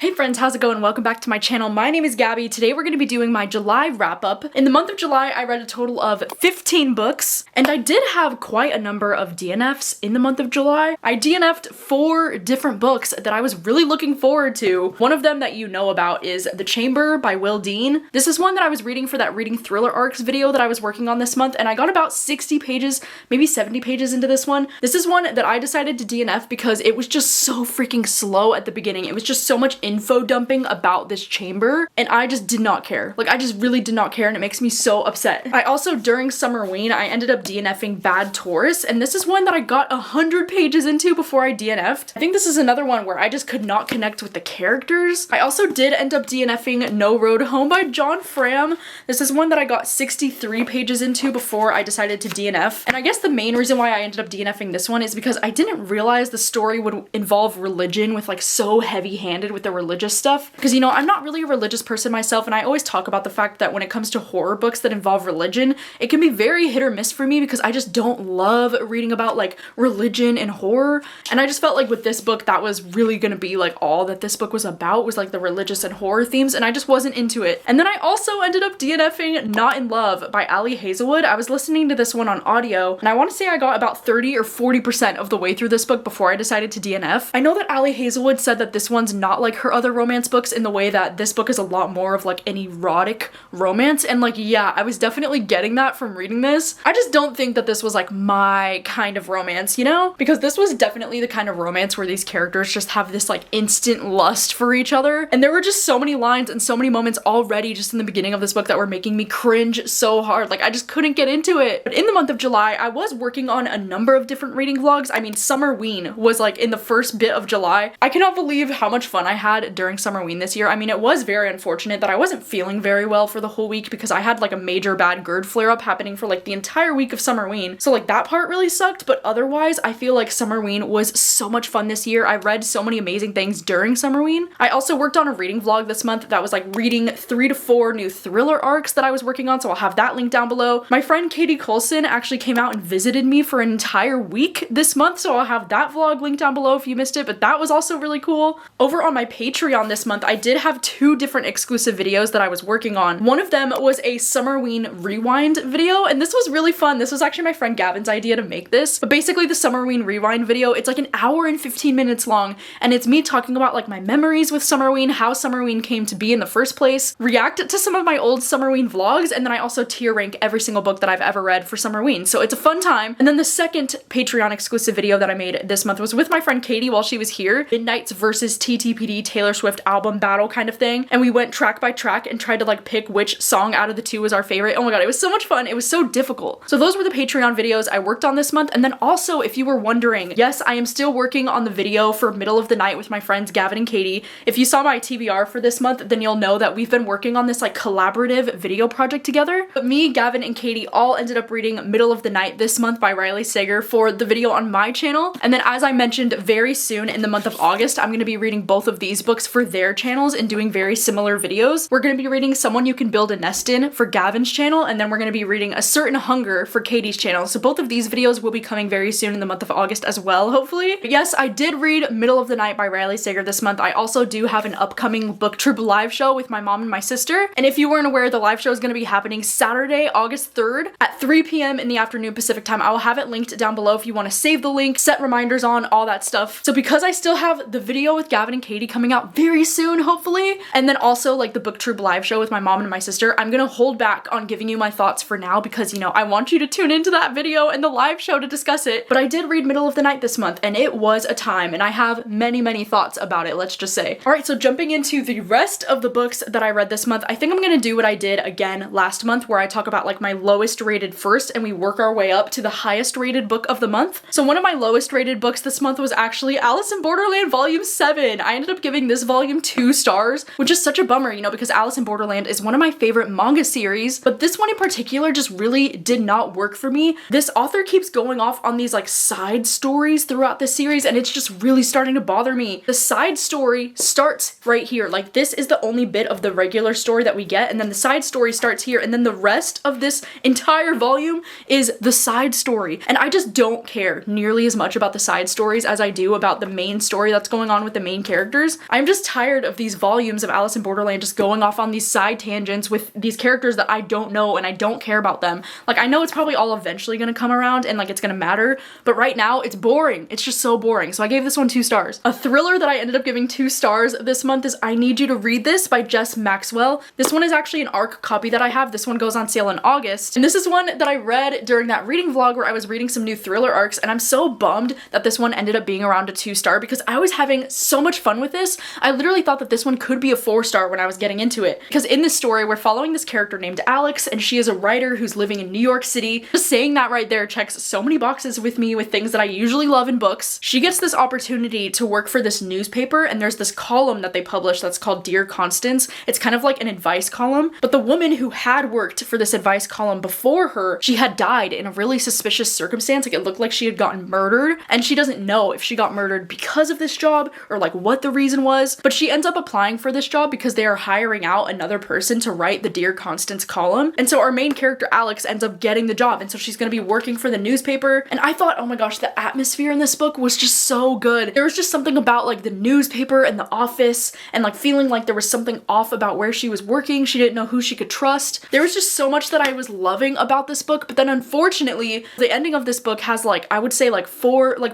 Hey friends, how's it going? Welcome back to my channel. My name is Gabby. Today we're going to be doing my July wrap-up. In the month of July, I read a total of 15 books, and I did have quite a number of DNFs in the month of July. I DNF'd 4 different books that I was really looking forward to. One of them that you know about is The Chamber by Will Dean. This is one that I was reading for that Reading Thriller Arcs video that I was working on this month, and I got about 60 pages, maybe 70 pages into this one. This is one that I decided to DNF because it was just so freaking slow at the beginning. It was just so much info dumping about this chamber, and I just did not care. Like, I just really did not care, and it makes me so upset. I also, during Summerween, I ended up DNFing Bad Taurus, and this is one that I got 100 pages into before I DNF'd. I think this is another one where I just could not connect with the characters. I also did end up DNFing No Road Home by John Fram. This is one that I got 63 pages into before I decided to DNF, and I guess the main reason why I ended up DNFing this one is because I didn't realize the story would involve religion with like so heavy-handed with the religious stuff, because you know, I'm not really a religious person myself, and I always talk about the fact that when it comes to horror books that involve religion, it can be very hit or miss for me because I just don't love reading about like religion and horror, and I just felt like with this book that was really gonna be like all that this book was about, was like the religious and horror themes, and I just wasn't into it. And then I also ended up DNFing Not in Love by Ali Hazelwood. I was listening to this one on audio, and I want to say I got about 30 or 40% of the way through this book before I decided to DNF. I know that Ali Hazelwood said that this one's not like her other romance books in the way that this book is a lot more of like an erotic romance, and like, yeah, I was definitely getting that from reading this. I just don't think that this was like my kind of romance, you know? Because this was definitely the kind of romance where these characters just have this like instant lust for each other, and there were just so many lines and so many moments already just in the beginning of this book that were making me cringe so hard. Like, I just couldn't get into it. But in the month of July, I was working on a number of different reading vlogs. I mean, Summerween was like in the first bit of July. I cannot believe how much fun I had during Summerween this year. I mean, it was very unfortunate that I wasn't feeling very well for the whole week because I had like a major bad GERD flare-up happening for like the entire week of Summerween. So like that part really sucked, but otherwise I feel like Summerween was so much fun this year. I read so many amazing things during Summerween. I also worked on a reading vlog this month that was like reading 3 to 4 new thriller arcs that I was working on, so I'll have that link down below. My friend Katie Colson actually came out and visited me for an entire week this month, so I'll have that vlog linked down below if you missed it, but that was also really cool. Over on my Patreon this month, I did have 2 different exclusive videos that I was working on. One of them was a Summerween rewind video, and this was really fun. This was actually my friend Gavin's idea to make this, but basically the Summerween rewind video, it's like an hour and 15 minutes long, and it's me talking about like my memories with Summerween, how Summerween came to be in the first place, react to some of my old Summerween vlogs, and then I also tier rank every single book that I've ever read for Summerween, so it's a fun time. And then the second Patreon exclusive video that I made this month was with my friend Katie while she was here. Midnight's versus TTPD Taylor Swift album battle kind of thing, and we went track by track and tried to like pick which song out of the 2 was our favorite. Oh my god, it was so much fun. It was so difficult. So those were the Patreon videos I worked on this month. And then also, if you were wondering, yes, I am still working on the video for Middle of the Night with my friends Gavin and Katie. If you saw my TBR for this month, then you'll know that we've been working on this like collaborative video project together. But me, Gavin, and Katie all ended up reading Middle of the Night this month by Riley Sager for the video on my channel. And then, as I mentioned, very soon in the month of August, I'm going to be reading both of these books for their channels and doing very similar videos. We're going to be reading Someone You Can Build a Nest In for Gavin's channel, and then we're going to be reading A Certain Hunger for Katie's channel. So both of these videos will be coming very soon in the month of August as well, hopefully. But yes, I did read Middle of the Night by Riley Sager this month. I also do have an upcoming booktube live show with my mom and my sister. And if you weren't aware, the live show is going to be happening Saturday, August 3rd at 3 p.m. in the afternoon Pacific time. I will have it linked down below if you want to save the link, set reminders on, all that stuff. So because I still have the video with Gavin and Katie coming out very soon, hopefully, and then also like the booktube live show with my mom and my sister, I'm gonna hold back on giving you my thoughts for now because, you know, I want you to tune into that video and the live show to discuss it. But I did read Middle of the Night this month, and it was a time, and I have many thoughts about it, let's just say. All right, so jumping into the rest of the books that I read this month, I think I'm gonna do what I did again last month, where I talk about like my lowest rated first and we work our way up to the highest rated book of the month. So one of my lowest rated books this month was actually Alice in Borderland Volume 7. I ended up giving this volume 2 stars, which is such a bummer, you know, because Alice in Borderland is one of my favorite manga series, but this one in particular just really did not work for me. This author keeps going off on these like side stories throughout the series, and it's just really starting to bother me. The side story starts right here. Like, this is the only bit of the regular story that we get, and then the side story starts here, and then the rest of this entire volume is the side story. And I just don't care nearly as much about the side stories as I do about the main story that's going on with the main characters. I'm just tired of these volumes of Alice in Borderland just going off on these side tangents with these characters that I don't know and I don't care about them. Like, I know it's probably all eventually gonna come around and like it's gonna matter, but right now it's boring. It's just so boring. So I gave this one 2 stars. A thriller that I ended up giving 2 stars this month is I Need You to Read This by Jess Maxwell. This one is actually an ARC copy that I have. This one goes on sale in August. And this is one that I read during that reading vlog where I was reading some new thriller arcs, and I'm so bummed that this one ended up being around a 2-star because I was having so much fun with this. I literally thought that this one could be a 4-star when I was getting into it. Because in this story, we're following this character named Alex, and she is a writer who's living in New York City. Just saying that right there checks so many boxes with me with things that I usually love in books. She gets this opportunity to work for this newspaper, and there's this column that they publish that's called Dear Constance. It's kind of like an advice column, but the woman who had worked for this advice column before her, she had died in a really suspicious circumstance. Like, it looked like she had gotten murdered, and she doesn't know if she got murdered because of this job or like what the reason was, but she ends up applying for this job because they are hiring out another person to write the Dear Constance column. And so our main character Alex ends up getting the job, and so she's gonna be working for the newspaper. And I thought, oh my gosh, the atmosphere in this book was just so good. There was just something about like the newspaper and the office and like feeling like there was something off about where she was working. She didn't know who she could trust. There was just so much that I was loving about this book, but then unfortunately the ending of this book has like, I would say like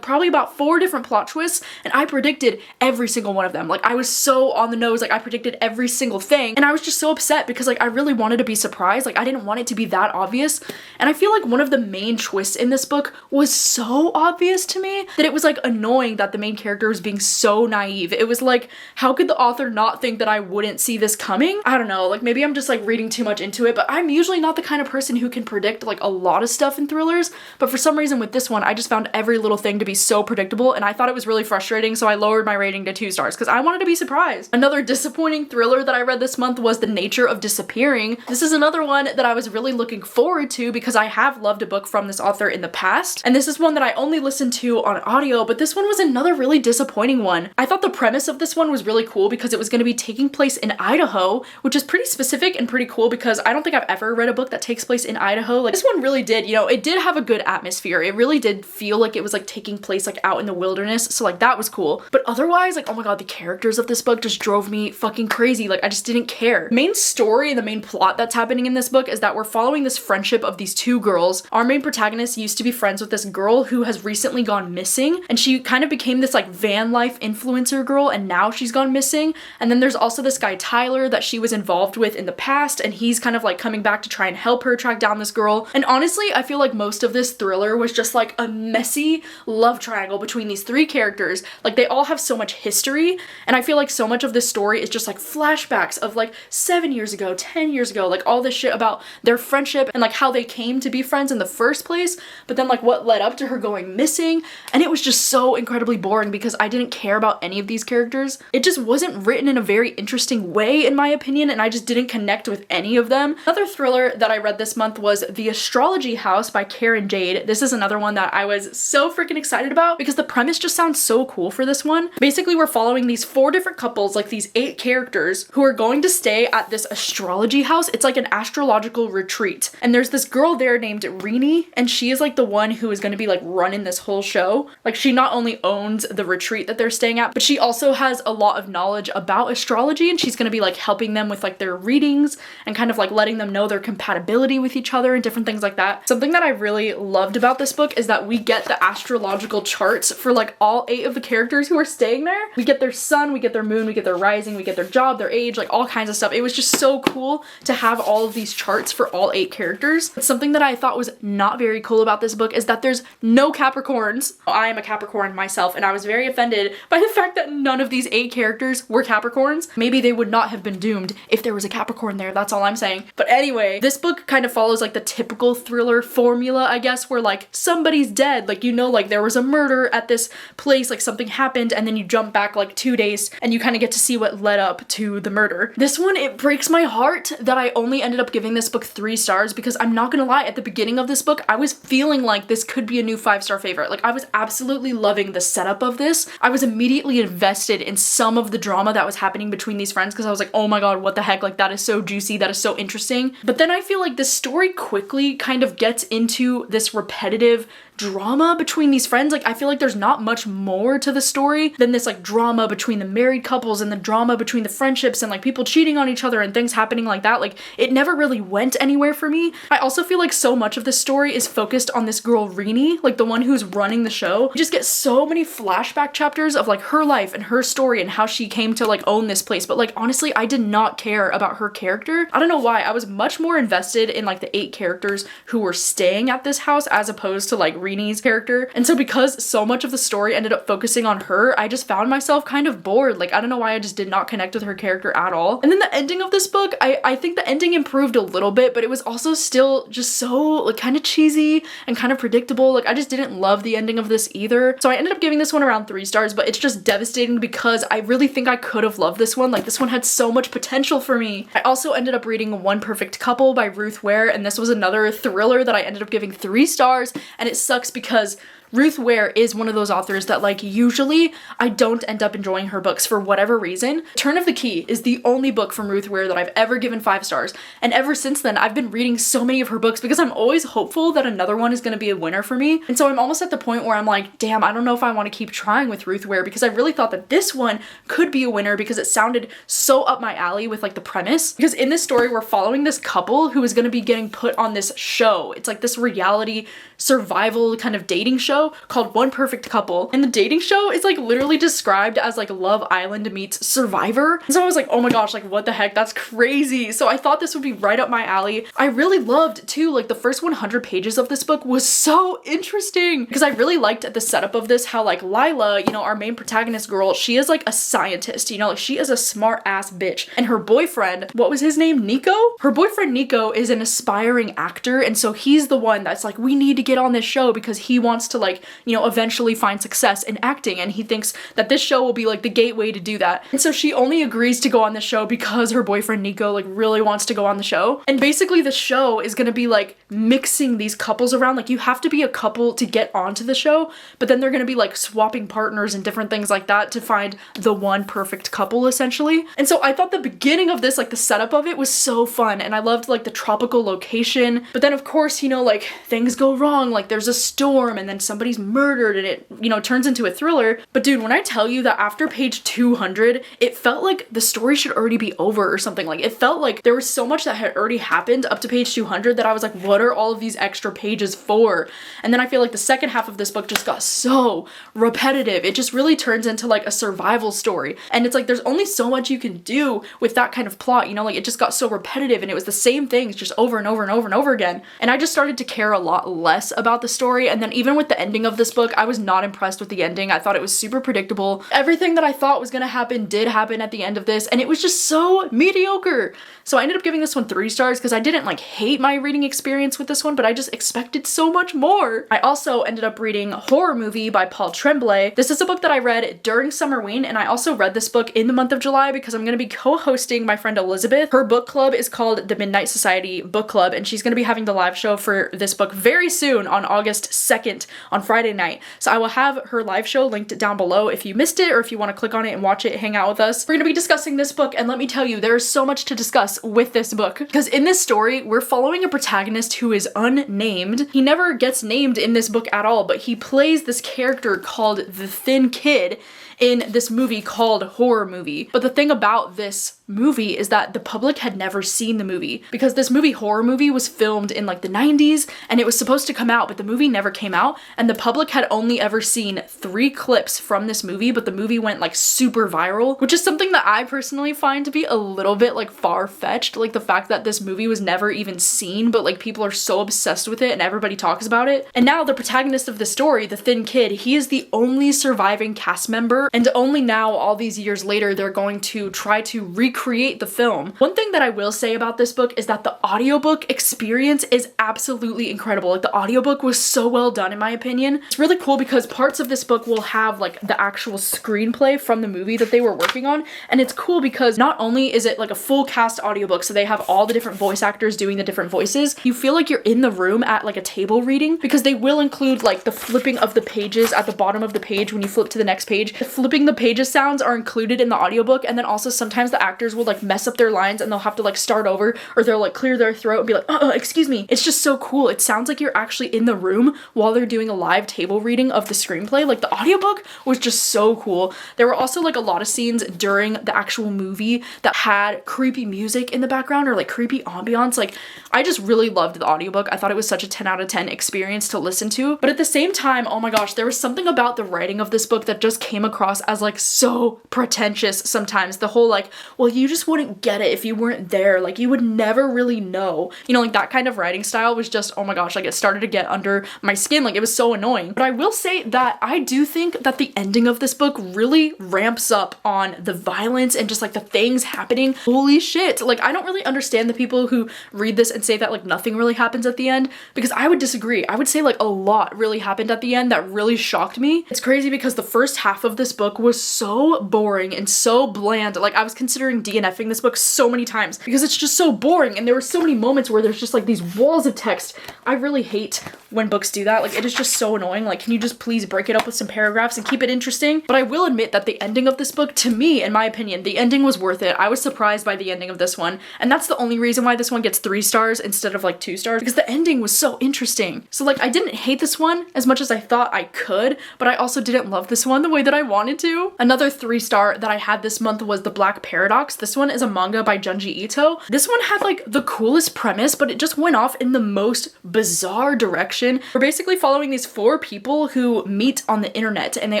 probably about 4 different plot twists, and I predicted every single one of them. Like, I was so on the nose, like I predicted every single thing, and I was just so upset because like I really wanted to be surprised. Like, I didn't want it to be that obvious, and I feel like one of the main twists in this book was so obvious to me that it was like annoying that the main character was being so naive. It was like, how could the author not think that I wouldn't see this coming? I don't know, like maybe I'm just like reading too much into it, but I'm usually not the kind of person who can predict like a lot of stuff in thrillers, but for some reason with this one I just found every little thing to be so predictable, and I thought it was really frustrating, so I lowered my rating to 2 stars because I wanted to be surprised. Another disappointing thriller that I read this month was The Nature of Disappearing. This is another one that I was really looking forward to because I have loved a book from this author in the past, and this is one that I only listened to on audio, but this one was another really disappointing one. I thought the premise of this one was really cool because it was going to be taking place in Idaho, which is pretty specific and pretty cool because I don't think I've ever read a book that takes place in Idaho. Like, this one really did, you know, it did have a good atmosphere. It really did feel like it was like taking place like out in the wilderness, so like that was cool. But otherwise, like, oh my god, the characters of this book just drove me fucking crazy. Like, I just didn't care. The main story and the main plot that's happening in this book is that we're following this friendship of these 2 girls. Our main protagonist used to be friends with this girl who has recently gone missing, and she kind of became this like van life influencer girl, and now she's gone missing. And then there's also this guy Tyler that she was involved with in the past, and he's kind of like coming back to try and help her track down this girl. And honestly, I feel like most of this thriller was just like a messy love triangle between these 3 characters. Like, they all have so much history, and I feel like so much of this story is just like flashbacks of like 7 years ago, 10 years ago, like all this shit about their friendship and like how they came to be friends in the first place, but then like what led up to her going missing. And it was just so incredibly boring because I didn't care about any of these characters. It just wasn't written in a very interesting way in my opinion, and I just didn't connect with any of them. Another thriller that I read this month was The Astrology House by Karen Jade. This is another one that I was so freaking excited about because the premise just sounds so cool for this one. Basically, we're following these 4 different couples, like these 8 characters who are going to stay at this astrology house. It's like an astrological retreat, and there's this girl there named Rini, and she is like the one who is going to be like running this whole show. Like, she not only owns the retreat that they're staying at, but she also has a lot of knowledge about astrology, and she's going to be like helping them with like their readings and kind of like letting them know their compatibility with each other and different things like that. Something that I really loved about this book is that we get the astrological charts for like all 8 of the characters who are staying there. We get their sun, we get their moon, we get their rising, we get their job, their age, like all kinds of stuff. It was just so cool to have all of these charts for all 8 characters. But something that I thought was not very cool about this book is that there's no Capricorns. I am a Capricorn myself, and I was very offended by the fact that none of these 8 characters were Capricorns. Maybe they would not have been doomed if there was a Capricorn there, that's all I'm saying. But anyway, this book kind of follows like the typical thriller formula, I guess, where like somebody's dead, like, you know, like there was a murder at this place, like something happened, and then you jump back like 2 days and you kind of get to see what led up to the murder. This one, it breaks my heart that I only ended up giving this book 3 stars because I'm not gonna lie, at the beginning of this book, I was feeling like this could be a new 5-star favorite. Like, I was absolutely loving the setup of this. I was immediately invested in some of the drama that was happening between these friends because I was like, oh my god, what the heck, like that is so juicy, that is so interesting. But then I feel like the story quickly kind of gets into this repetitive drama between these friends. Like, I feel like there's not much more to the story than this like drama between the married couples and the drama between the friendships and like people cheating on each other and things happening like that. Like, it never really went anywhere for me. I also feel like so much of this story is focused on this girl Rini, like the one who's running the show. You just get so many flashback chapters of like her life and her story and how she came to like own this place. But like, honestly, I did not care about her character. I don't know why. I was much more invested in like the 8 characters who were staying at this house as opposed to like Rini's character. And so because so much of the story ended up focusing on her, I just found myself kind of bored. Like, I don't know why I just did not connect with her character at all. And then the ending of this book, I think the ending improved a little bit, but it was also still just so like kind of cheesy and kind of predictable. Like, I just didn't love the ending of this either. So I ended up giving this one around 3 stars, but it's just devastating because I really think I could have loved this one. Like, this one had so much potential for me. I also ended up reading One Perfect Couple by Ruth Ware, and this was another thriller that I ended up giving 3 stars, and it sucks because Ruth Ware is one of those authors that like usually I don't end up enjoying her books for whatever reason. Turn of the Key is the only book from Ruth Ware that I've ever given 5 stars, and ever since then I've been reading so many of her books because I'm always hopeful that another one is going to be a winner for me. And so I'm almost at the point where I'm like, damn, I don't know if I want to keep trying with Ruth Ware because I really thought that this one could be a winner because it sounded so up my alley with like the premise. Because in this story we're following this couple who is going to be getting put on this show. It's like this reality survival kind of dating show called One Perfect Couple, and the dating show is like literally described as like Love Island meets Survivor. And so I was like, oh my gosh, like what the heck, that's crazy. So I thought this would be right up my alley. I really loved too, like the first 100 pages of this book was so interesting because I really liked the setup of this, how like Lila, you know, our main protagonist girl, she is like a scientist, you know, like she is a smart ass bitch, and her boyfriend, what was his name, Nico? Her boyfriend Nico is an aspiring actor, and so he's the one that's like, we need to get on this show because he wants to like, you know, eventually find success in acting, and he thinks that this show will be like the gateway to do that. And so she only agrees to go on the show because her boyfriend Nico like really wants to go on the show. And basically the show is gonna be like mixing these couples around. Like, you have to be a couple to get onto the show, but then they're gonna be like swapping partners and different things like that to find the one perfect couple essentially. And so I thought the beginning of this, like the setup of it was so fun, and I loved like the tropical location. But then of course, you know, like things go wrong, like there's a storm and then somebody's murdered and it, you know, turns into a thriller. But dude, when I tell you that after page 200, it felt like the story should already be over or something. Like, it felt like there was so much that had already happened up to page 200 that I was like, what are all of these extra pages for? And then I feel like the second half of this book just got so repetitive. It just really turns into like a survival story. And it's like, there's only so much you can do with that kind of plot, you know, like it just got so repetitive and it was the same things just over and over and over and over again. And I just started to care a lot less about the story. And then even with the ending of this book, I was not impressed with the ending. I thought it was super predictable. Everything that I thought was gonna happen did happen at the end of this, and it was just so mediocre. So I ended up giving this one 3 stars because I didn't like hate my reading experience with this one, but I just expected so much more. I also ended up reading Horror Movie by Paul Tremblay. This is a book that I read during Summerween, and I also read this book in the month of July because I'm gonna be co-hosting my friend Elizabeth. Her book club is called the Midnight Society Book Club, and she's gonna be having the live show for this book very soon on August 2nd on Friday night. So I will have her live show linked down below if you missed it, or if you want to click on it and watch it, hang out with us. We're gonna be discussing this book, and let me tell you, there is so much to discuss with this book. Because in this story, we're following a protagonist who is unnamed. He never gets named in this book at all, but he plays this character called the Thin Kid in this movie called Horror Movie. But the thing about this movie is that the public had never seen the movie, because this movie Horror Movie was filmed in like the 90s and it was supposed to come out, but the movie never came out, and the public had only ever seen 3 clips from this movie, but the movie went like super viral, which is something that I personally find to be a little bit like far-fetched. Like the fact that this movie was never even seen, but like people are so obsessed with it and everybody talks about it. And now the protagonist of the story, the Thin Kid, he is the only surviving cast member, and only now, all these years later, they're going to try to recreate the film. One thing that I will say about this book is that the audiobook experience is absolutely incredible. Like, the audiobook was so well done in my opinion. It's really cool because parts of this book will have like the actual screenplay from the movie that they were working on, and it's cool because not only is it like a full cast audiobook, so they have all the different voice actors doing the different voices, you feel like you're in the room at like a table reading, because they will include like the flipping of the pages at the bottom of the page when you flip to the next page. The flipping the pages sounds are included in the audiobook, and then also sometimes the actors will like mess up their lines and they'll have to like start over, or they'll like clear their throat and be like, excuse me. It's just so cool. It sounds like you're actually in the room while they're doing a live table reading of the screenplay. Like the audiobook was just so cool. There were also like a lot of scenes during the actual movie that had creepy music in the background or like creepy ambiance. Like I just really loved the audiobook. I thought it was such a 10 out of 10 experience to listen to. But at the same time, oh my gosh, there was something about the writing of this book that just came across as like so pretentious sometimes. The whole like, well, you just wouldn't get it if you weren't there. Like you would never really know. You know, like that kind of writing style was just, oh my gosh, like it started to get under my skin. Like it was so annoying. But I will say that I do think that the ending of this book really ramps up on the violence and just like the things happening. Holy shit. Like I don't really understand the people who read this and say that like nothing really happens at the end, because I would disagree. I would say like a lot really happened at the end that really shocked me. It's crazy because the first half of this book was so boring and so bland. Like I was considering DNFing this book so many times because it's just so boring, and there were so many moments where there's just like these walls of text. I really hate when books do that. Like it is just so annoying. Like can you just please break it up with some paragraphs and keep it interesting? But I will admit that the ending of this book, to me, in my opinion, the ending was worth it. I was surprised by the ending of this one, and that's the only reason why this one gets 3 stars instead of like 2 stars, because the ending was so interesting. So like I didn't hate this one as much as I thought I could, but I also didn't love this one the way that I wanted to. Another 3-star that I had this month was The Black Paradox. This one is a manga by Junji Ito. This one had like the coolest premise, but it just went off in the most bizarre direction. We're basically following these 4 people who meet on the internet, and they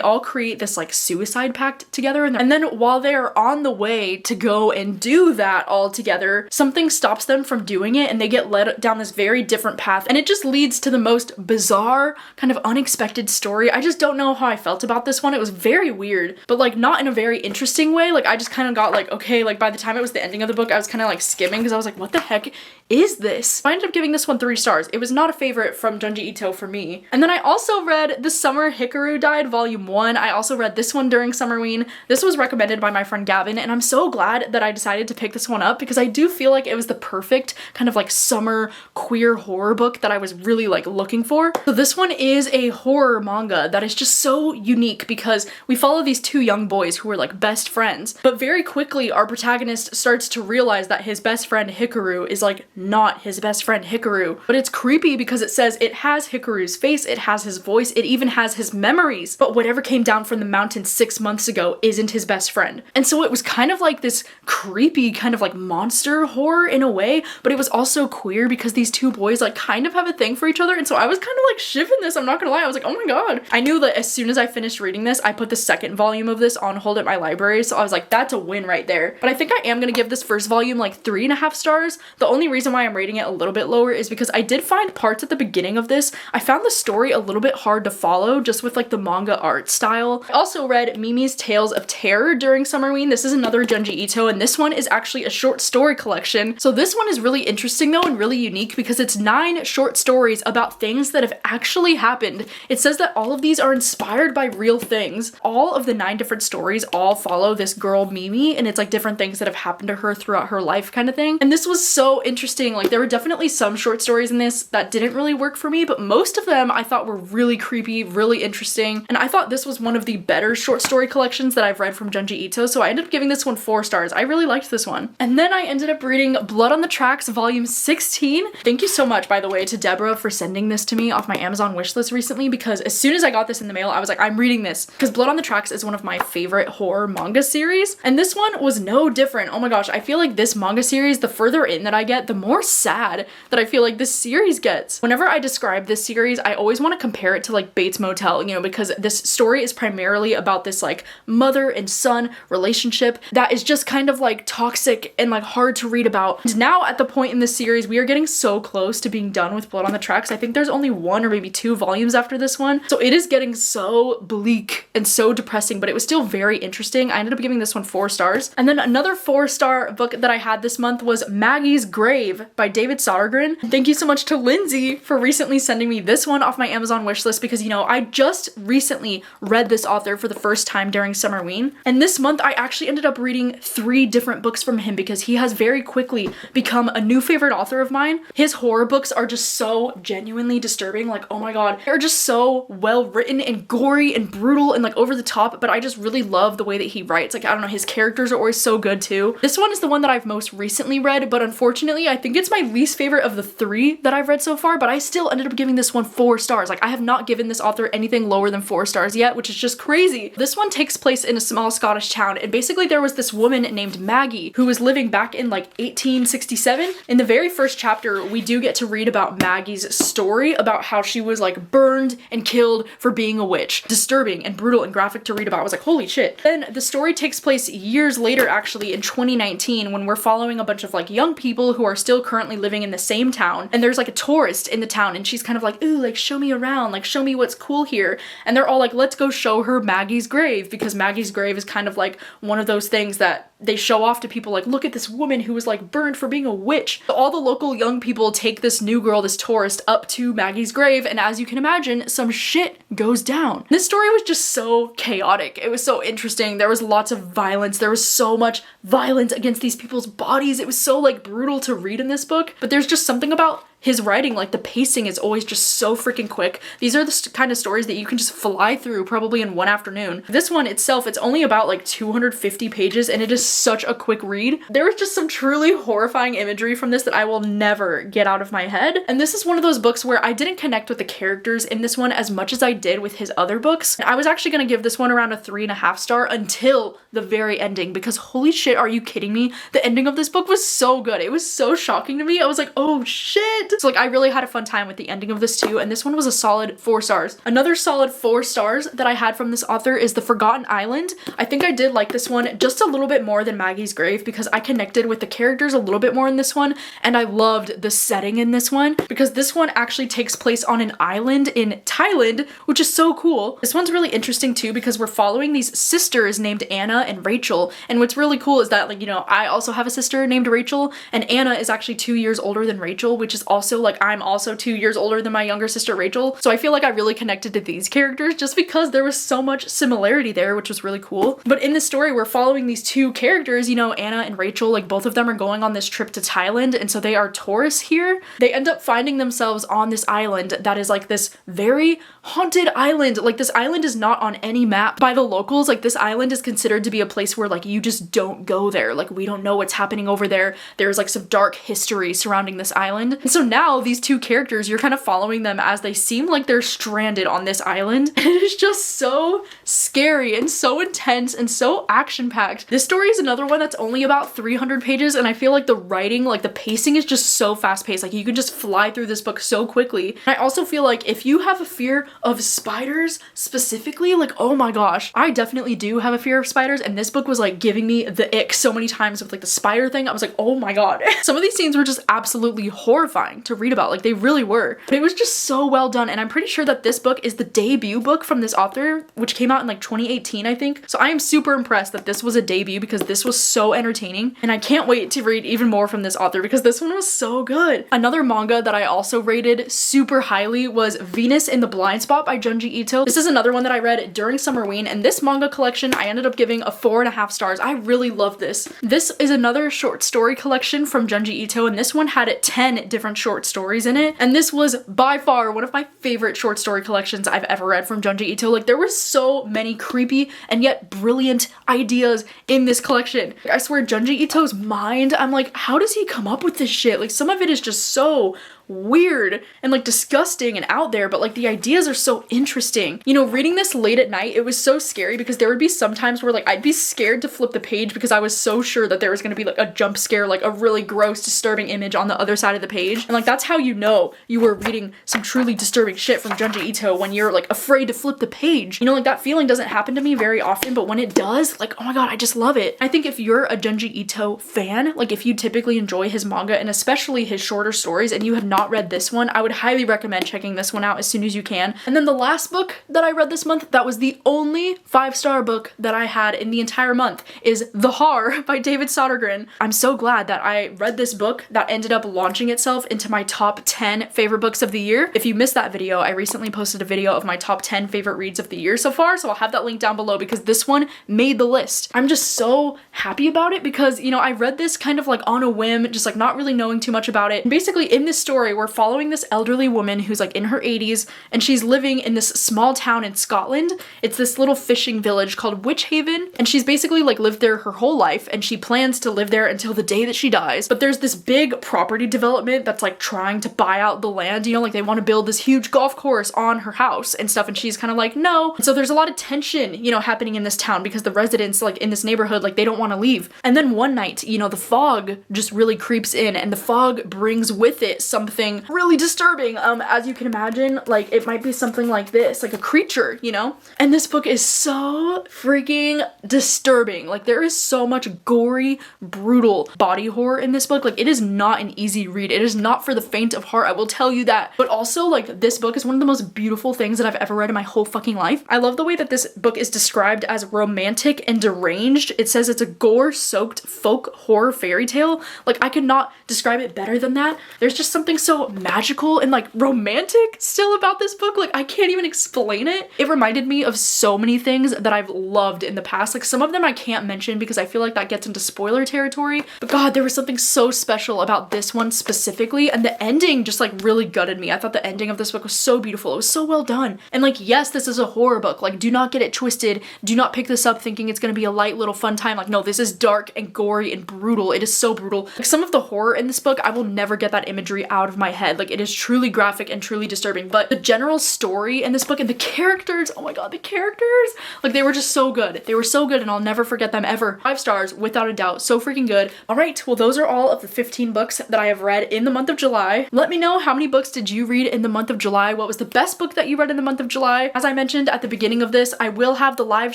all create this like suicide pact together, and then while they're on the way to go and do that all together, something stops them from doing it and they get led down this very different path, and it just leads to the most bizarre kind of unexpected story. I just don't know how I felt about this one. It was very weird, but like not in a very interesting way. Like I just kind of got like, okay, like by the time it was the ending of the book, I was kind of like skimming because I was like, what the heck is this? I ended up giving this one 3 stars. It was not a favorite from Junji Ito for me. And then I also read The Summer Hikaru Died Volume 1. I also read this one during Summerween. This was recommended by my friend Gavin, and I'm so glad that I decided to pick this one up because I do feel like it was the perfect kind of like summer queer horror book that I was really like looking for. So this one is a horror manga that is just so unique because we follow these 2 young boys who are like best friends, but very quickly our protagonist starts to realize that his best friend Hikaru is like not his best friend Hikaru. But it's creepy because it says it has Hikaru's face, it has his voice, it even has his memories, but whatever came down from the mountain 6 months ago isn't his best friend. And so it was kind of like this creepy kind of like monster horror in a way, but it was also queer because these 2 boys like kind of have a thing for each other. And so I was kind of like shipping this, I'm not gonna lie. I was like, oh my god. I knew that as soon as I finished reading this, I put the 2nd volume of this on hold at my library, so I was like, that's a win right there. But I think I am gonna give this first volume like 3.5 stars. The only reason why I'm rating it a little bit lower is because I did find parts at the beginning of this, I found the story a little bit hard to follow just with like the manga art style. I also read Mimi's Tales of Terror during Summerween. This is another Junji Ito, and this one is actually a short story collection. So this one is really interesting though and really unique because it's 9 short stories about things that have actually happened. It says that all of these are inspired by real things. All of the 9 different stories all follow this girl Mimi, and it's like different things that have happened to her throughout her life kind of thing. And this was so interesting. Like there were definitely some short stories in this that didn't really work for me, but most of them I thought were really creepy, really interesting, and I thought this was one of the better short story collections that I've read from Junji Ito, so I ended up giving this one 4 stars. I really liked this one. And then I ended up reading Blood on the Tracks Volume 16. Thank you so much, by the way, to Deborah for sending this to me off my Amazon wishlist recently, because as soon as I got this in the mail, I was like, I'm reading this, because Blood on the Tracks is one of my favorite horror manga series, and this one was no different. Oh my gosh, I feel like this manga series, the further in that I get, the more sad that I feel like this series gets. Whenever I describe this series, I always want to compare it to like Bates Motel, you know, because this story is primarily about this like mother and son relationship that is just kind of like toxic and like hard to read about. And now at the point in this series, we are getting so close to being done with Blood on the Tracks. I think there's only 1 or maybe 2 volumes after this one. So it is getting so bleak and so depressing, but it was still very interesting. I ended up giving this one 4 stars. And then another 4-star book that I had this month was Maggie's Grave by David Sodergren. Thank you so much to Lindsay for recently sending me this one off my Amazon wishlist, because you know, I just recently read this author for the first time during Summerween. And this month I actually ended up reading 3 different books from him because he has very quickly become a new favorite author of mine. His horror books are just so genuinely disturbing. Like, oh my god, they're just so well written and gory and brutal and like over the top, but I just really love the way that he writes. Like, I don't know, his characters are always so good too. This one is the one that I've most recently read, but unfortunately I think think it's my least favorite of the 3 that I've read so far, but I still ended up giving this one 4 stars. Like, I have not given this author anything lower than 4 stars yet, which is just crazy. This one takes place in a small Scottish town, and basically there was this woman named Maggie who was living back in like 1867. In the very first chapter, we do get to read about Maggie's story, about how she was like burned and killed for being a witch. Disturbing and brutal and graphic to read about. I was like, holy shit. Then the story takes place years later, actually in 2019, when we're following a bunch of like young people who are still currently living in the same town, and there's like a tourist in the town, and she's kind of like, ooh, like show me around, like show me what's cool here. And they're all like, let's go show her Maggie's grave, because Maggie's grave is kind of like one of those things that they show off to people, like, look at this woman who was like burned for being a witch. So all the local young people take this new girl, this tourist, up to Maggie's grave, and as you can imagine, some shit goes down. This story was just so chaotic. It was so interesting. There was lots of violence. There was so much violence against these people's bodies. It was so like brutal to read in this book, but there's just something about his writing, like the pacing is always just so freaking quick. These are the kind of stories that you can just fly through probably in one afternoon. This one itself, it's only about like 250 pages and it is such a quick read. There was just some truly horrifying imagery from this that I will never get out of my head. And this is one of those books where I didn't connect with the characters in this one as much as I did with his other books. I was actually gonna give this one around a 3.5 star until the very ending, because holy shit, are you kidding me? The ending of this book was so good. It was so shocking to me. I was like, oh shit. So like I really had a fun time with the ending of this too, and this one was a solid 4 stars. Another solid 4 stars that I had from this author is The Forgotten Island. I think I did like this one just a little bit more than Maggie's Grave because I connected with the characters a little bit more in this one, and I loved the setting in this one because this one actually takes place on an island in Thailand, which is so cool. This one's really interesting too because we're following these sisters named Anna and Rachel, and what's really cool is that, like, you know, I also have a sister named Rachel, and Anna is actually 2 years older than Rachel, which is also like I'm also 2 years older than my younger sister Rachel. So I feel like I really connected to these characters just because there was so much similarity there, which was really cool. But in this story, we're following these 2 characters, you know, Anna and Rachel, like both of them are going on this trip to Thailand, and so they are tourists here. They end up finding themselves on this island that is like this very haunted island. Like this island is not on any map by the locals. Like this island is considered to be a place where like you just don't go there. Like we don't know what's happening over there. There's like some dark history surrounding this island. And so now these 2 characters, you're kind of following them as they seem like they're stranded on this island. And it is just so scary and so intense and so action-packed. This story is another one that's only about 300 pages, and I feel like the writing, like the pacing is just so fast-paced. Like you can just fly through this book so quickly. And I also feel like if you have a fear of spiders specifically, like, oh my gosh, I definitely do have a fear of spiders, and this book was like giving me the ick so many times with like the spider thing. I was like, oh my god. Some of these scenes were just absolutely horrifying to read about. Like they really were, but it was just so well done. And I'm pretty sure that this book is the debut book from this author, which came out in like 2018, I think. So I am super impressed that this was a debut because this was so entertaining, and I can't wait to read even more from this author because this one was so good. Another manga that I also rated super highly was Venus in the Blind Spot by Junji Ito. This is another one that I read during Summerween, and this manga collection I ended up giving a 4.5 stars. I really love this. This is another short story collection from Junji Ito, and this one had 10 different short stories in it, and this was by far one of my favorite short story collections I've ever read from Junji Ito. Like there were so many creepy and yet brilliant ideas in this collection. Like, I swear Junji Ito's mind, I'm like, how does he come up with this shit? Like some of it is just so weird and like disgusting and out there, but like the ideas are so interesting. You know, reading this late at night, it was so scary because there would be some times where like I'd be scared to flip the page because I was so sure that there was gonna be like a jump scare, like a really gross, disturbing image on the other side of the page. And like that's how you know you were reading some truly disturbing shit from Junji Ito, when you're like afraid to flip the page. You know, like that feeling doesn't happen to me very often, but when it does, like, oh my god, I just love it. I think if you're a Junji Ito fan, like if you typically enjoy his manga and especially his shorter stories and you have not read this one, I would highly recommend checking this one out as soon as you can. And then the last book that I read this month, that was the only 5-star book that I had in the entire month, is The Har by David Sodergren. I'm so glad that I read this book that ended up launching itself into my top 10 favorite books of the year. If you missed that video, I recently posted a video of my top 10 favorite reads of the year so far, so I'll have that link down below because this one made the list. I'm just so happy about it because, you know, I read this kind of like on a whim, just like not really knowing too much about it. And basically in this story, story, we're following this elderly woman who's like in her 80s, and she's living in this small town in Scotland. It's this little fishing village called Witch Haven, and she's basically like lived there her whole life, and she plans to live there until the day that she dies. But there's this big property development that's like trying to buy out the land, you know, like they want to build this huge golf course on her house and stuff, and she's kind of like, no. And so there's a lot of tension, you know, happening in this town because the residents like in this neighborhood, like they don't want to leave. And then one night, you know, the fog just really creeps in, and the fog brings with it something really disturbing. As you can imagine, like it might be something like this, like a creature, you know? And this book is so freaking disturbing. Like there is so much gory, brutal body horror in this book. Like it is not an easy read. It is not for the faint of heart, I will tell you that. But also like this book is one of the most beautiful things that I've ever read in my whole fucking life. I love the way that this book is described as romantic and deranged. It says it's a gore-soaked folk horror fairy tale. Like I could not describe it better than that. There's just something so magical and like romantic still about this book. Like I can't even explain it. It reminded me of so many things that I've loved in the past. Like some of them I can't mention because I feel like that gets into spoiler territory. But God, there was something so special about this one specifically, and the ending just like really gutted me. I thought the ending of this book was so beautiful. It was so well done. And like, yes, this is a horror book. Like do not get it twisted. Do not pick this up thinking it's gonna be a light little fun time. Like no, this is dark and gory and brutal. It is so brutal. Like some of the horror in this book, I will never get that imagery out of my head. Like it is truly graphic and truly disturbing. But the general story in this book and the characters, oh my God, the characters, like they were just so good. They were so good, and I'll never forget them ever. 5 stars without a doubt. So freaking good. All right, well those are all of the 15 books that I have read in the month of July. Let me know, how many books did you read in the month of July? What was the best book that you read in the month of July? As I mentioned at the beginning of this, I will have the live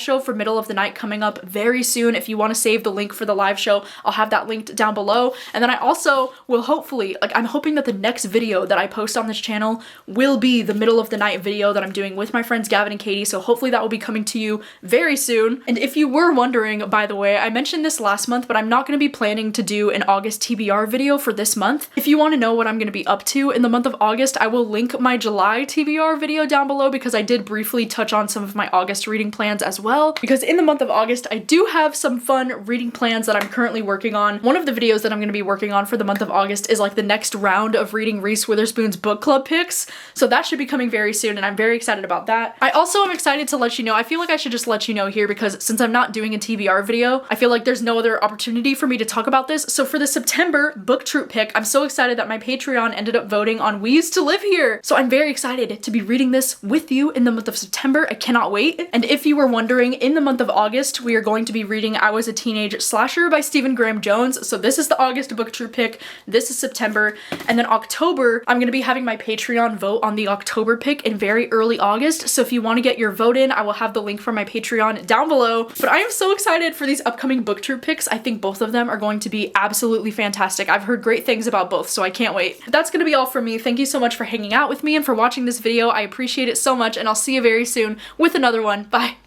show for middle of the night coming up very soon. If you want to save the link for the live show, I'll have that linked down below. And then I also will hopefully, like I'm hoping that the next video that I post on this channel will be the middle of the night video that I'm doing with my friends Gavin and Katie. So hopefully that will be coming to you very soon. And if you were wondering, by the way, I mentioned this last month, but I'm not going to be planning to do an August TBR video for this month. If you want to know what I'm going to be up to in the month of August, I will link my July TBR video down below because I did briefly touch on some of my August reading plans as well. Because in the month of August, I do have some fun reading plans that I'm currently working on. One of the videos that I'm going to be working on for the month of August is like the next round of reading Reese Witherspoon's book club picks. So that should be coming very soon, and I'm very excited about that. I also am excited to let you know, I feel like I should just let you know here because since I'm not doing a TBR video, I feel like there's no other opportunity for me to talk about this. So for the September book troop pick, I'm so excited that my Patreon ended up voting on We Used to Live Here. So I'm very excited to be reading this with you in the month of September. I cannot wait. And if you were wondering, in the month of August, we are going to be reading I Was a Teenage Slasher by Stephen Graham Jones. So this is the August book troop pick. This is September. And then October, I'm going to be having my Patreon vote on the October pick in very early August. So if you want to get your vote in, I will have the link for my Patreon down below. But I am so excited for these upcoming book troop picks. I think both of them are going to be absolutely fantastic. I've heard great things about both, so I can't wait. But that's going to be all from me. Thank you so much for hanging out with me and for watching this video. I appreciate it so much, and I'll see you very soon with another one. Bye.